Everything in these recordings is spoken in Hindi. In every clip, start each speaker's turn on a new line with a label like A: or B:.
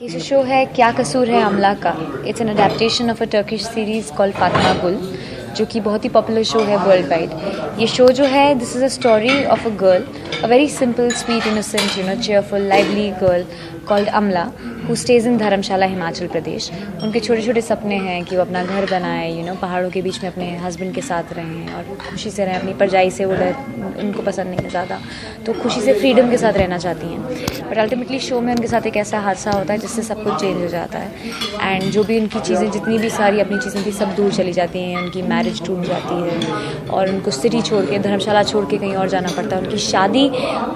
A: ये जो शो है क्या कसूर है अमला का, it's an adaptation of a Turkish series called Fatima गुल, जो कि बहुत ही पॉपुलर शो है वर्ल्ड वाइड। ये शो जो है, this is a story of a girl, a very simple sweet innocent cheerful lively girl called अमला हु स्टेज इन धर्मशाला हिमाचल प्रदेश। उनके छोटे छोटे सपने हैं कि वो अपना घर बनाए, पहाड़ों के बीच में अपने हस्बैंड के साथ रहें और खुशी से रहें, अपनी परजाई से वो उनको पसंद नहीं है ज़्यादा, तो खुशी से फ्रीडम के साथ रहना चाहती हैं। बट अल्टीमेटली शो में उनके साथ एक ऐसा हादसा होता है जिससे सब कुछ चेंज हो जाता है एंड जो भी उनकी चीज़ें, जितनी भी सारी अपनी चीज़ें थी, सब दूर चली जाती हैं। उनकी मैरिज टूट जाती है और उनको सिटी छोड़ के, धर्मशाला छोड़ के कहीं और जाना पड़ता है। उनकी शादी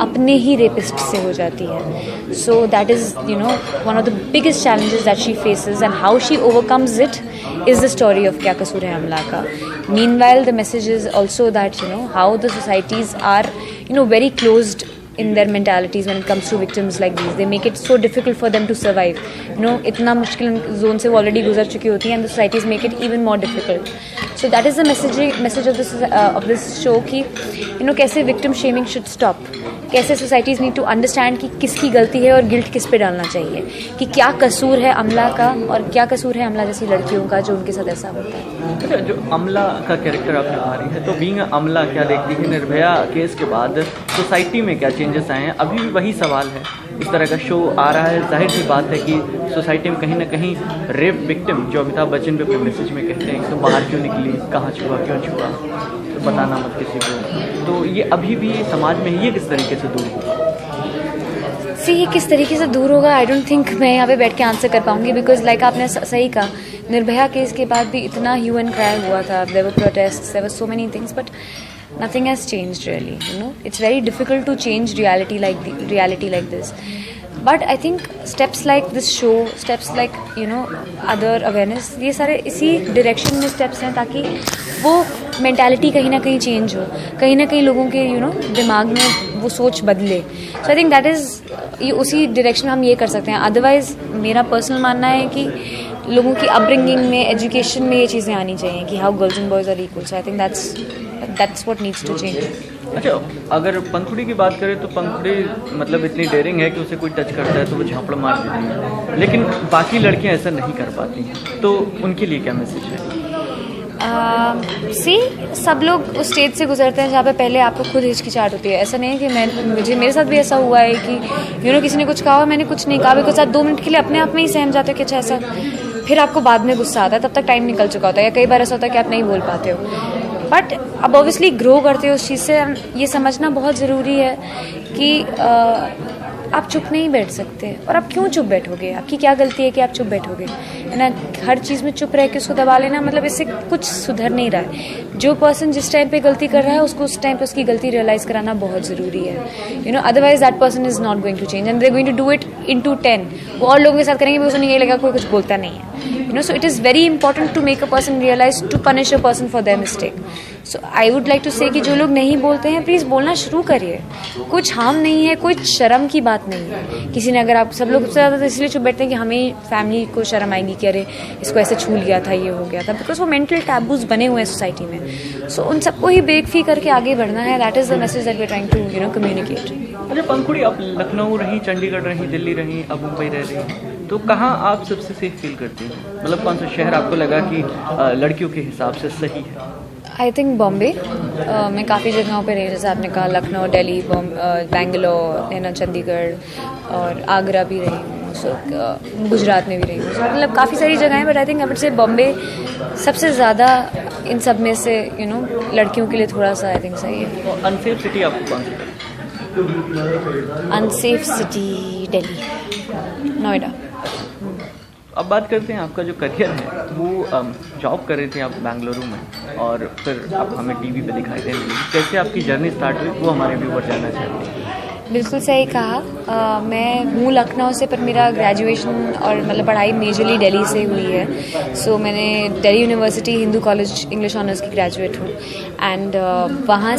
A: अपने ही रेपिस्ट से हो जाती है। So that is one of the biggest challenges that she faces and how she overcomes it is the story of Kya Kasoor Hai Amla Ka. Meanwhile, the message is also that how the societies are very closed in their mentalities when it comes to victims like these. They make it so difficult for them to survive. इतना मुश्किल जोन से वो ऑलरेडी गुजर चुकी होती हैं and the societies make it even more difficult. So that is the message of this show कि कैसे victim shaming should stop. कैसे सोसाइटीज़ नीड टू अंडरस्टैंड कि किसकी गलती है और गिल्ट किस पे डालना चाहिए, कि क्या कसूर है अमला का और क्या कसूर है अमला जैसी लड़कियों का जो उनके साथ ऐसा होता है।
B: अच्छा, जो अमला का कैरेक्टर आप निभा रही है, तो बीइंग अमला क्या देखती है निर्भया केस के बाद सोसाइटी में क्या चेंजेस आए हैं? अभी भी वही सवाल है, इस तरह का शो आ रहा है, जाहिर सी बात है कि सोसाइटी में कहीं ना कहीं रेप विक्टिम, जो अमिताभ बच्चन पे अपने मैसेज में कहते हैं, तो बाहर क्यों निकली, कहाँ छुआ, क्यों छुआ, तो बताना मत किसी को, तो ये अभी भी समाज में ये किस तरीके से दूर होगा?
A: ये किस तरीके से दूर होगा, आई डोंट थिंक मैं यहाँ पे बैठ के आंसर कर पाऊंगी, बिकॉज लाइक आपने सही कहा, निर्भया केस के बाद भी इतना ह्यू एंड क्राई हुआ था, there were protests, there were so many things, but nothing has changed really. It's very difficult to change reality like this. But I think steps like this show, steps like other awareness, ये सारे इसी डायरेक्शन में स्टेप्स हैं ताकि वो मेंटालिटी कहीं ना कहीं चेंज हो, कहीं ना कहीं लोगों के दिमाग में वो सोच बदले। सो आई थिंक दैट इज़ उसी डायरेक्शन में हम ये कर सकते हैं। अदरवाइज मेरा पर्सनल मानना है कि लोगों की अपब्रिंगिंग में, एजुकेशन में ये चीज़ें आनी चाहिए कि how girls and boys are equal. So I think that's what needs to change.
B: अच्छा, अगर पंखुड़ी की बात करें तो पंखुड़ी मतलब इतनी डेयरिंग है कि उसे कोई टच करता है तो वो झापड़ मार देती है, लेकिन बाकी लड़कियां ऐसा नहीं कर पाती, तो उनके लिए क्या मैसेज है?
A: सब लोग उस स्टेज से गुजरते हैं जहाँ पे पहले आपको खुद हिचकिचाहट होती है। ऐसा नहीं है कि मेरे साथ भी ऐसा हुआ है कि किसी ने कुछ कहा, मैंने कुछ नहीं कहा, बिकॉज आप 2 मिनट के लिए अपने आप में ही सहम जाते हो कि अच्छा ऐसा, फिर आपको बाद में गुस्सा आता है, तब तक टाइम निकल चुका होता है, या कई बार ऐसा होता है कि आप नहीं बोल पाते हो। बट अब ऑब्वियसली ग्रो करते हो उस चीज़ से, ये समझना बहुत ज़रूरी है कि आप चुप नहीं बैठ सकते। और आप क्यों चुप बैठोगे? आपकी क्या गलती है कि आप चुप बैठोगे? है ना, हर चीज़ में चुप रह के उसको दबा लेना, मतलब इससे कुछ सुधर नहीं रहा है। जो पर्सन जिस टाइम पे गलती कर रहा है उसको उस टाइम पे उसकी गलती रियलाइज़ कराना बहुत ज़रूरी है। Otherwise that person is not going to change and they are going to do it into 10। वो और लोगों के साथ करेंगे, बिकॉज उन्हें ये लगा कोई कुछ बोलता नहीं है। So it is very important to make a person realise, to punish a person for their mistake. So I would like to say कि जो लोग नहीं बोलते हैं, प्लीज़ बोलना शुरू करिए। कुछ हार्म नहीं है, कोई शर्म की बात नहीं है। किसी ने अगर आप, सब लोग सबसे ज़्यादा तो इसलिए चुप बैठते हैं कि हमें फैमिली को शर्म आएगी कि अरे इसको ऐसे छू लिया था, ये हो गया था, बिकॉज वो मेंटल टैबूज बने हुए हैं सोसाइटी में। सो उन सबको ही ब्रेक फ्री करके आगे बढ़ना है। That is the message that we are trying to communicate.
B: अच्छा पंखुड़ी, आप लखनऊ रही, चंडीगढ़ रही, दिल्ली रही, अब मुंबई रह रही, तो कहाँ आप सबसे सेफ फील करती हैं? मतलब कौन सा शहर आपको लगा कि लड़कियों के हिसाब से सही है?
A: I think Bombay. मैं काफ़ी जगहों पे रही, जैसे आपने कहा लखनऊ, दिल्ली, बेंगलोर, चंडीगढ़ और आगरा भी रही हूँ, गुजरात में भी रही हूँ। मतलब काफ़ी सारी जगह हैं, बट आई थिंक अब से बॉम्बे सबसे ज़्यादा इन सब में से लड़कियों के लिए थोड़ा सा आई थिंक सही है।
B: अनसेफ सिटी आपको कौन सी?
A: Unsafe city Delhi, Noida.
B: अब बात करते हैं आपका जो करियर है, वो जॉब कर रहे थे आप बेंगलुरु में और फिर आप हमें टीवी पे दिखाई देने लगी, कैसे आपकी जर्नी स्टार्ट हुई वो हमारे व्यूअर जानना चाहते हैं।
A: बिल्कुल सही कहा। मैं हूँ लखनऊ से, पर मेरा ग्रेजुएशन और मतलब पढ़ाई मेजरली दिल्ली से हुई है। सो मैंने Delhi university Hindu college English honours की ग्रेजुएट हूँ एंड वहाँ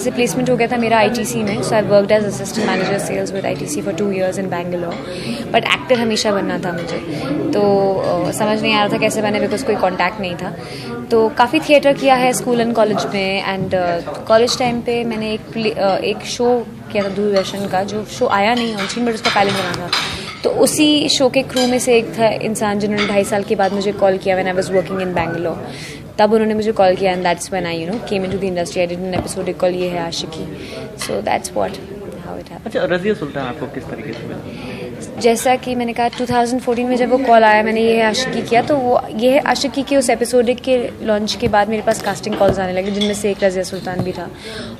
A: से प्लेसमेंट हो गया था मेरा आईटीसी में। So I worked as assistant manager sales with ITC for 2 years in Bangalore. But actor हमेशा बनना था मुझे, तो समझ नहीं आ रहा था कैसे बने, बिकॉज कोई कॉन्टैक्ट नहीं था। तो काफ़ी थिएटर किया है स्कूल एंड कॉलेज में एंड कॉलेज टाइम पे मैंने एक शो किया था दूरदर्शन का, जो शो आया नहीं ऑन स्क्रीन बट उसका पायलट बना था। तो उसी शो के क्रू में से एक था इंसान जिन्होंने 2.5 साल के बाद मुझे कॉल किया when I was working in Bangalore. तब उन्होंने मुझे कॉल किया and that's when I came into the industry. I did an episode call Yeh Hai Aashiqui. So that's what how it happened.
B: अच्छा, रज़िया सुल्तान आपको किस तरीके से मिला?
A: जैसा कि मैंने कहा 2014 में जब वो कॉल आया, मैंने ये है आशिकी किया, तो वो ये है आशिकी के उस एपिसोड के लॉन्च के बाद मेरे पास कास्टिंग कॉल्स आने लगे, जिनमें से एक रज़िया सुल्तान भी था।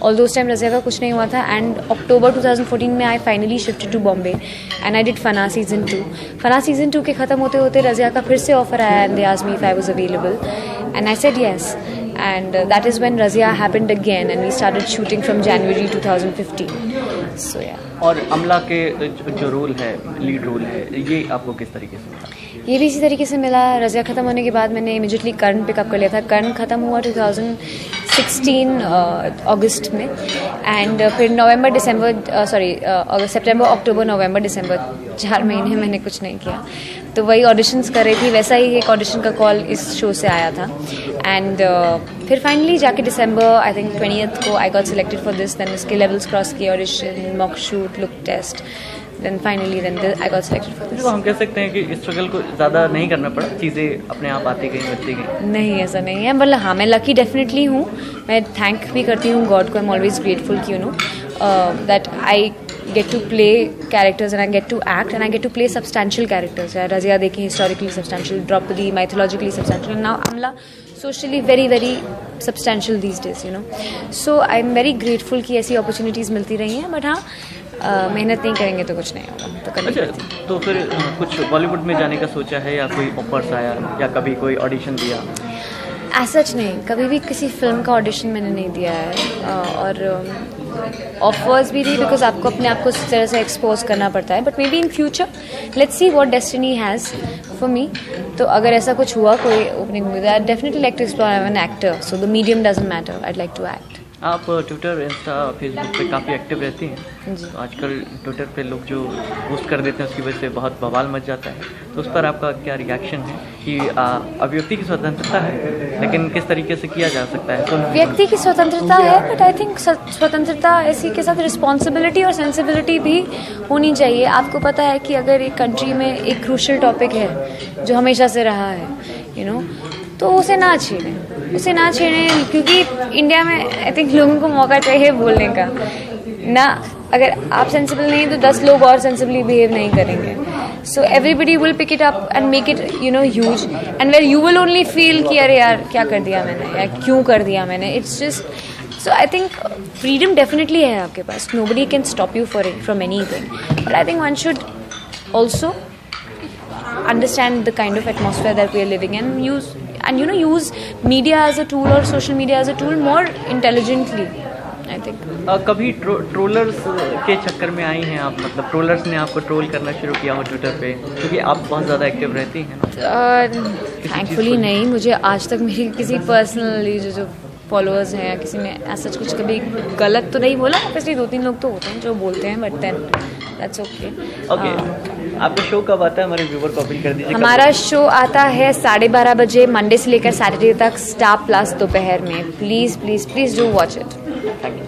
A: ऑल उस टाइम रज़िया का कुछ नहीं हुआ था एंड अक्टूबर 2014 में I finally shifted to Bombay and I did Fanaa season 2। Fanaa season 2 के ख़त्म होते होते रज़िया का फिर से ऑफर आया and they asked me if I was available and I said yes and that is when Razia happened again and we started shooting from January 2015. So yeah.
B: और अमला के जो रोल है, लीड रोल है, ये आपको किस तरीके से मिला?
A: ये भी इसी तरीके से मिला। रज़िया ख़त्म होने के बाद मैंने इमीडिएटली कर्ण पिकअप कर लिया था। कर्ण ख़त्म हुआ 2016 अगस्त में एंड फिर नवंबर दिसंबर सितंबर अक्टूबर नवंबर दिसंबर 4 महीने मैंने कुछ नहीं किया। तो वही ऑडिशंस कर रही थी, वैसा ही एक ऑडिशन का कॉल इस शो से आया था एंड फिर फाइनली जाके दिसंबर आई थिंक 20th को I got selected for this. Then उसके लेवल्स क्रॉस किए, audition, mock shoot, look test, then finally I got selected for this.
B: तो हम कह सकते हैं कि स्ट्रगल को ज़्यादा नहीं करना पड़ा, चीज़ें अपने आप आती गई मिलती गई?
A: नहीं, ऐसा नहीं है। मतलब हाँ, मैं लकी डेफिनेटली हूँ। मैं थैंक भी करती हूँ गॉड को। आई एम ऑलवेज ग्रेटफुल कि that I get to play characters and I get to act and I get to play substantial characters. Razia देखें historically substantial, Draupadi mythologically substantial, and now Amla socially very very substantial these days, So I'm very grateful कि ऐसी opportunities मिलती रही हैं, but हाँ मेहनत नहीं करेंगे तो कुछ नहीं होगा, तो करनी पड़ती है।
B: तो फिर कुछ बॉलीवुड में जाने का सोचा है या कोई ऑफर्स आया या कभी कोई ऑडिशन दिया?
A: सच नहीं, कभी भी किसी फिल्म का ऑडिशन मैंने नहीं दिया है और ऑफर्स भी नहीं, बिकॉज आपको अपने आप को इस तरह से एक्सपोज करना पड़ता है। But maybe in future let's see what destiny has for me. तो अगर ऐसा कुछ हुआ, कोई ओपनिंग में, I definitely like to explore. I am an actor, so the medium doesn't matter, I like to act.
B: आप ट्विटर, इंस्टा, फेसबुक पे काफ़ी एक्टिव रहती हैं
A: जी।
B: तो आजकल ट्विटर पे लोग जो पोस्ट कर देते हैं उसकी वजह से बहुत बवाल मच जाता है, तो उस पर आपका क्या रिएक्शन है कि अभिव्यक्ति की स्वतंत्रता है लेकिन किस तरीके से किया जा सकता है? तो
A: व्यक्ति की स्वतंत्रता है, बट आई थिंक स्वतंत्रता इसी के साथ रिस्पॉन्सिबिलिटी और सेंसिबिलिटी भी होनी चाहिए। आपको पता है कि अगर एक कंट्री में एक क्रूशल टॉपिक है जो हमेशा से रहा है, तो उसे ना छेड़ें, क्योंकि इंडिया में आई थिंक लोगों को मौका चाहिए बोलने का ना। अगर आप सेंसिबल नहीं तो 10 लोग और सेंसिबली बिहेव नहीं करेंगे। So everybody will pick it up and make it huge and where you will only feel कि अरे यार क्या कर दिया मैंने या क्यों कर दिया मैंने। It's just so I think freedom definitely है आपके पास, nobody can stop you from anything, but I think one should also understand the kind of atmosphere that we are living in and use media as a tool or social media as a tool more intelligently, I think.
B: कभी ट्रोलर्स के चक्कर में आई हैं आप? मतलब ट्रोलर्स ने आपको ट्रोल करना शुरू किया हो ट्विटर पे, क्योंकि आप बहुत ज़्यादा एक्टिव रहती हैं?
A: थैंकफुली नहीं, मुझे आज तक मेरी किसी पर्सनली जो फॉलोअर्स हैं या किसी में ऐसा कुछ कभी गलत तो नहीं बोला। ऑब्वियसली 2-3 लोग तो होते हैं जो बोलते हैं, बट देन दैट्स ओके।
B: आपका शो कब आता है? हमारे व्यूवर को अपील कर दीजिए।
A: हमारा शो आता है 12:30 बजे मंडे से लेकर सैटरडे तक, स्टार प्लस दोपहर में। Please please please do watch it.
B: Thank you.